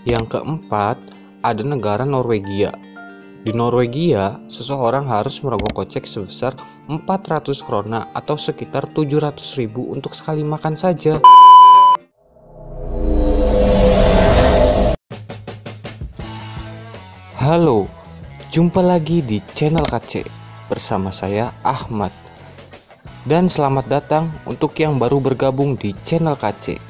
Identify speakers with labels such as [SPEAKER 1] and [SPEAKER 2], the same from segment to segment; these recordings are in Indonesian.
[SPEAKER 1] Yang keempat, ada negara Norwegia. Di Norwegia, seseorang harus merogoh kocek sebesar 400 krona atau sekitar 700.000 untuk sekali makan saja. Halo, jumpa lagi di channel KC bersama saya Ahmad. Dan selamat datang untuk yang baru bergabung di channel KC.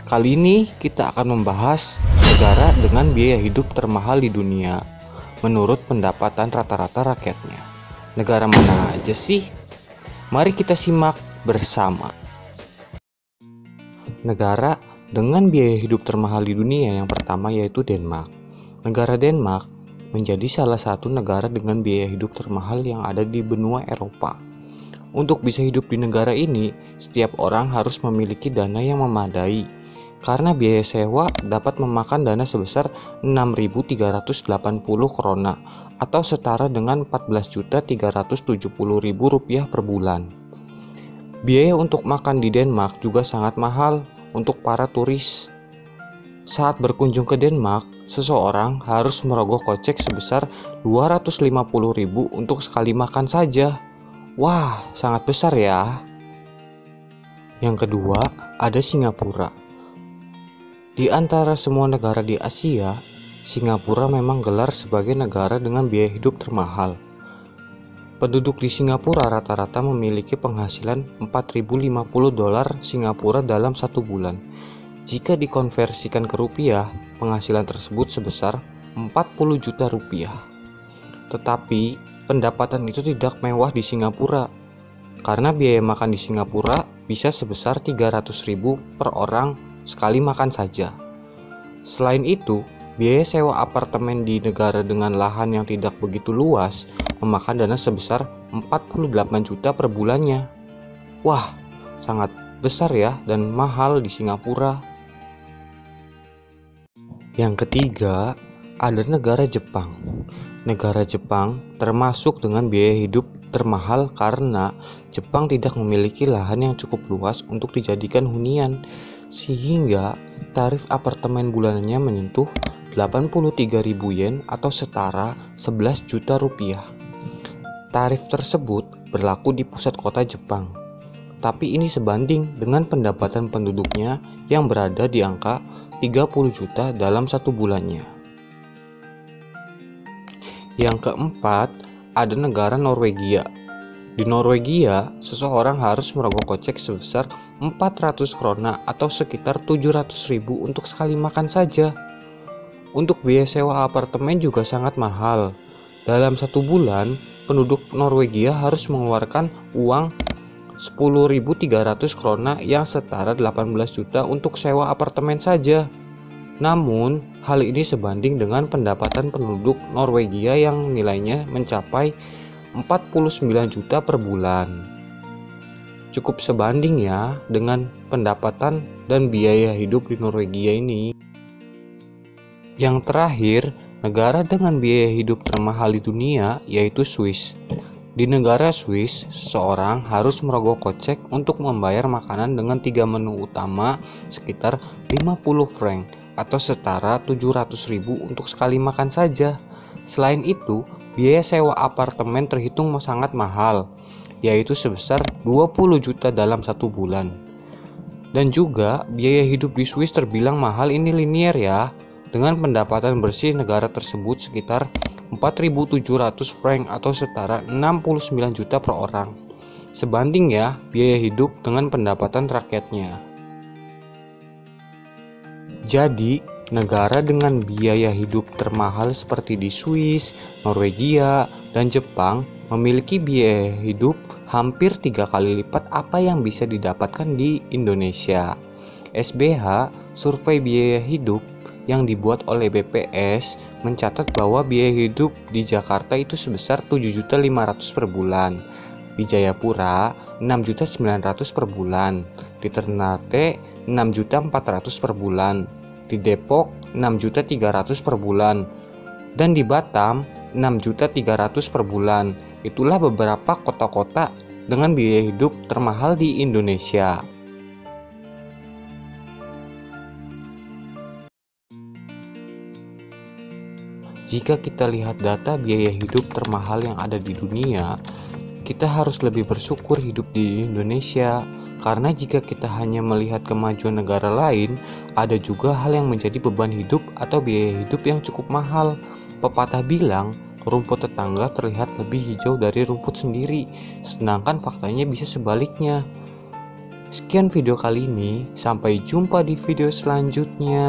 [SPEAKER 1] Kali ini kita akan membahas negara dengan biaya hidup termahal di dunia menurut pendapatan rata-rata rakyatnya. Negara mana aja sih? Mari kita simak bersama. Negara dengan biaya hidup termahal di dunia yang pertama yaitu Denmark. Negara Denmark menjadi salah satu negara dengan biaya hidup termahal yang ada di benua Eropa. Untuk bisa hidup di negara ini, setiap orang harus memiliki dana yang memadai, karena biaya sewa dapat memakan dana sebesar 6.380 krona atau setara dengan 14.370.000 rupiah per bulan. Biaya untuk makan di Denmark juga sangat mahal untuk para turis. Saat berkunjung ke Denmark, seseorang harus merogoh kocek sebesar 250.000 untuk sekali makan saja. Wah, sangat besar ya. Yang kedua, ada Singapura. Di antara semua negara di Asia, Singapura memang gelar sebagai negara dengan biaya hidup termahal. Penduduk di Singapura rata-rata memiliki penghasilan 4.050 dolar Singapura dalam satu bulan. Jika dikonversikan ke rupiah, penghasilan tersebut sebesar 40 juta rupiah. Tetapi, pendapatan itu tidak mewah di Singapura, karena biaya makan di Singapura bisa sebesar 300.000 per orang sekali makan saja. Selain itu, biaya sewa apartemen di negara dengan lahan yang tidak begitu luas memakan dana sebesar 48 juta per bulannya. Wah, sangat besar ya dan mahal di Singapura. Yang ketiga, ada negara Jepang. Negara Jepang termasuk dengan biaya hidup termahal karena Jepang tidak memiliki lahan yang cukup luas untuk dijadikan hunian, sehingga tarif apartemen bulanannya menyentuh 83.000 yen atau setara 11 juta rupiah. Tarif tersebut berlaku di pusat kota Jepang, tapi ini sebanding dengan pendapatan penduduknya yang berada di angka 30 juta dalam satu bulannya. Yang keempat, ada negara Norwegia. Di Norwegia, seseorang harus merogoh kocek sebesar 400 krona atau sekitar 700.000 untuk sekali makan saja. Untuk biaya sewa apartemen juga sangat mahal. Dalam satu bulan, penduduk Norwegia harus mengeluarkan uang 10.300 krona yang setara 18 juta untuk sewa apartemen saja. Namun, hal ini sebanding dengan pendapatan penduduk Norwegia yang nilainya mencapai 49 juta per bulan. Cukup sebanding ya dengan pendapatan dan biaya hidup di Norwegia ini. Yang terakhir, negara dengan biaya hidup termahal di dunia yaitu Swiss. Di negara Swiss, seseorang harus merogoh kocek untuk membayar makanan dengan 3 menu utama sekitar 50 franc atau setara 700.000 untuk sekali makan saja. Selain itu, biaya sewa apartemen terhitung sangat mahal, yaitu sebesar 20 juta dalam satu bulan. Dan juga biaya hidup di Swiss terbilang mahal, ini linier ya, dengan pendapatan bersih negara tersebut sekitar 4.700 franc atau setara 69 juta per orang. Sebanding ya biaya hidup dengan pendapatan rakyatnya. Jadi, negara dengan biaya hidup termahal seperti di Swiss, Norwegia, dan Jepang memiliki biaya hidup hampir 3 kali lipat apa yang bisa didapatkan di Indonesia. SBH, survei biaya hidup yang dibuat oleh BPS, mencatat bahwa biaya hidup di Jakarta itu sebesar 7.500.000 per bulan, di Jayapura 6.900.000 per bulan, di Ternate 6.400.000 per bulan, di Depok 6.300.000 per bulan, dan di Batam 6.300.000 per bulan. Itulah beberapa kota-kota dengan biaya hidup termahal di Indonesia. Jika kita lihat data biaya hidup termahal yang ada di dunia, kita harus lebih bersyukur hidup di Indonesia. Karena jika kita hanya melihat kemajuan negara lain, ada juga hal yang menjadi beban hidup atau biaya hidup yang cukup mahal. Pepatah bilang, rumput tetangga terlihat lebih hijau dari rumput sendiri, sedangkan faktanya bisa sebaliknya. Sekian video kali ini, sampai jumpa di video selanjutnya.